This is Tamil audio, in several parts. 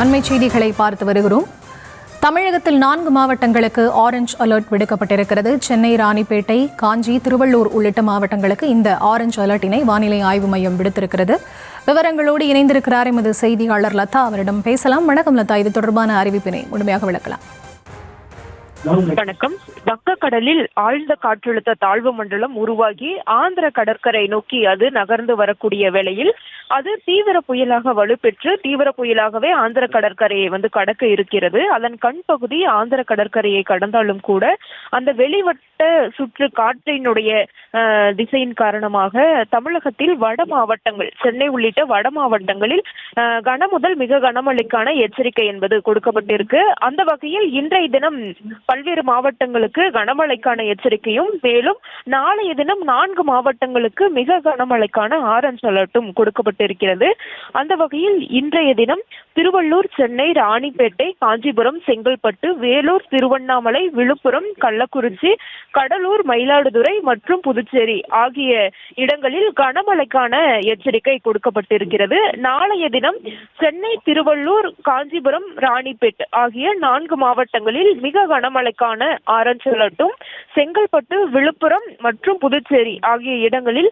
அண்மை செய்திகளை பார்த்து வருகிறோம். தமிழகத்தில் 4 மாவட்டங்களுக்கு ஆரஞ்ச் அலர்ட் விடுக்கப்பட்டிருக்கிறது. சென்னை, ராணிப்பேட்டை, காஞ்சி, திருவள்ளூர் உள்ளிட்ட மாவட்டங்களுக்கு இந்த ஆரஞ்ச் அலர்ட்டினை வானிலை ஆய்வு மையம் விடுத்திருக்கிறது. விவரங்களோடு இணைந்திருக்கிறார் எமது செய்தியாளர் லதா. அவரிடம் பேசலாம். வணக்கம் லதா, இது தொடர்பான அறிவிப்பினை முழுமையாக விளக்கலாம். வணக்கம். வங்கக்கடலில் ஆழ்ந்த காற்றழுத்த தாழ்வு மண்டலம் உருவாகி ஆந்திர கடற்கரை நோக்கி அது நகர்ந்து வரக்கூடிய வேளையில் அது தீவிர புயலாக வலுப்பெற்று தீவிர புயலாகவே ஆந்திர கடற்கரையை கடக்க இருக்கிறது. அதன் கண் பகுதி ஆந்திர கடற்கரையை கடந்தாலும் கூட அந்த வெளிவட்ட சுற்று காற்றினுடைய திசையின் காரணமாக தமிழகத்தில் வட மாவட்டங்கள், சென்னை உள்ளிட்ட வட மாவட்டங்களில் கன முதல் மிக கனமழைக்கான எச்சரிக்கை என்பது கொடுக்கப்பட்டிருக்கு. அந்த வகையில் இன்றைய தினம் பல்வேறு மாவட்டங்களுக்கு கனமழைக்கான எச்சரிக்கையும், மேலும் நாளைய தினம் 4 மாவட்டங்களுக்கு மிக கனமழைக்கான ஆரஞ்ச் அலர்ட்டும் கொடுக்கப்பட்டிருக்கிறது. அந்த வகையில் இன்றைய தினம் திருவள்ளூர், சென்னை, ராணிப்பேட்டை, காஞ்சிபுரம், செங்கல்பட்டு, வேலூர், திருவண்ணாமலை, விழுப்புரம், கள்ளக்குறிச்சி, கடலூர், மயிலாடுதுறை மற்றும் புதுச்சேரி ஆகிய இடங்களில் கனமழைக்கான எச்சரிக்கை கொடுக்கப்பட்டிருக்கிறது. நாளைய தினம் சென்னை, திருவள்ளூர், காஞ்சிபுரம், ராணிப்பேட்டை ஆகிய 4 மாவட்டங்களில் மிக கனமழைக்கான ஆரஞ்ச் அலர்ட்டும், செங்கல்பட்டு, விழுப்புரம் மற்றும் புதுச்சேரி ஆகிய இடங்களில்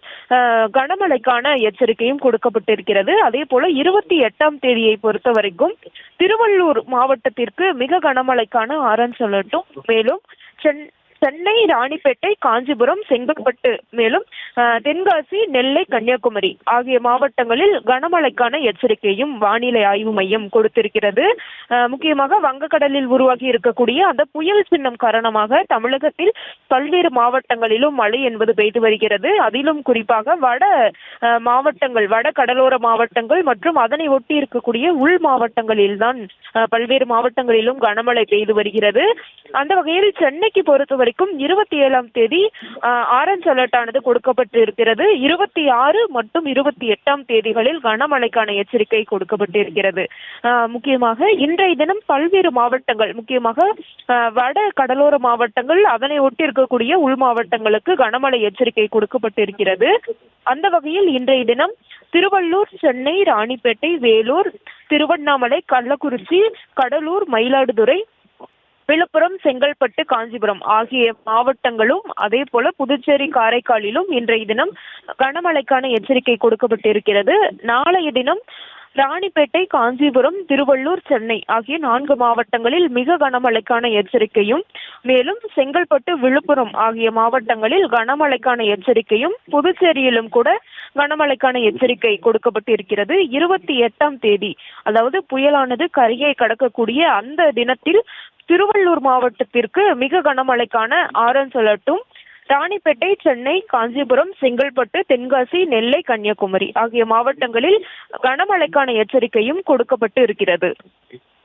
கனமழைக்கான எச்சரிக்கையும் கொடுக்கப்பட்டிருக்கிறது. அதே போல 28ஆம் தேதியை பொறுத்த வரைக்கும் திருவள்ளூர் மாவட்டத்திற்கு மிக கனமழைக்கான ஆரஞ்ச் அலர்ட்டும், மேலும் சென்னை, ராணிப்பேட்டை, காஞ்சிபுரம், செங்கல்பட்டு, மேலும் தென்காசி, நெல்லை, கன்னியாகுமரி ஆகிய மாவட்டங்களில் கனமழைக்கான எச்சரிக்கையும் வானிலை ஆய்வு மையம் கொடுத்திருக்கிறது. முக்கியமாக வங்கக்கடலில் உருவாகி இருக்கக்கூடிய அந்த புயல் சின்னம் காரணமாக தமிழகத்தில் பல்வேறு மாவட்டங்களிலும் மழை என்பது பெய்து வருகிறது. அதிலும் குறிப்பாக வட மாவட்டங்கள், வட கடலோர மாவட்டங்கள் மற்றும் அதனை ஒட்டி இருக்கக்கூடிய உள் மாவட்டங்களில் தான் பல்வேறு மாவட்டங்களிலும் கனமழை பெய்து வருகிறது. அந்த வகையில் சென்னைக்கு பொறுத்த வரைக்கும் 27ஆம் தேதி ஆரஞ்ச் அலர்ட் ஆனது கொடுக்கப்பட்டு இருக்கிறது. 26 மற்றும் 28ஆம் தேதிகளில் கனமழைக்கான எச்சரிக்கை கொடுக்கப்பட்டிருக்கிறது. முக்கியமாக இன்றைய தினம் பல்வேறு மாவட்டங்கள், முக்கியமாக வட கடலோர மாவட்டங்கள், அதனை ஒட்டி இருக்கக்கூடிய உள் மாவட்டங்களுக்கு கனமழை எச்சரிக்கை கொடுக்கப்பட்டிருக்கிறது. அந்த வகையில் இன்றைய தினம் திருவள்ளூர், சென்னை, ராணிப்பேட்டை, வேலூர், திருவண்ணாமலை, கள்ளக்குறிச்சி, கடலூர், மயிலாடுதுறை, விழுப்புரம், செங்கல்பட்டு, காஞ்சிபுரம் ஆகிய மாவட்டங்களும், அதே போல புதுச்சேரி, காரைக்காலிலும் இன்றைய தினம் கனமழைக்கான எச்சரிக்கை கொடுக்கப்பட்டிருக்கிறது. நாளைய தினம் ராணிப்பேட்டை, காஞ்சிபுரம், திருவள்ளூர், சென்னை ஆகிய 4 மாவட்டங்களில் மிக கனமழைக்கான எச்சரிக்கையும், மேலும் செங்கல்பட்டு, விழுப்புரம் ஆகிய மாவட்டங்களில் கனமழைக்கான எச்சரிக்கையும், புதுச்சேரியிலும் கூட கனமழைக்கான எச்சரிக்கை கொடுக்கப்பட்டிருக்கிறது. 28ஆம் தேதி, அதாவது புயலானது கரையை கடக்கக்கூடிய அந்த தினத்தில் திருவள்ளூர் மாவட்டத்திற்கு மிக கனமழைக்கான ஆரஞ்ச் அலர்ட்டும், ராணிப்பேட்டை, சென்னை, காஞ்சிபுரம், செங்கல்பட்டு, தென்காசி, நெல்லை, கன்னியாகுமரி ஆகிய மாவட்டங்களில் கனமழைக்கான எச்சரிக்கையும் கொடுக்கப்பட்டு இருக்கிறது.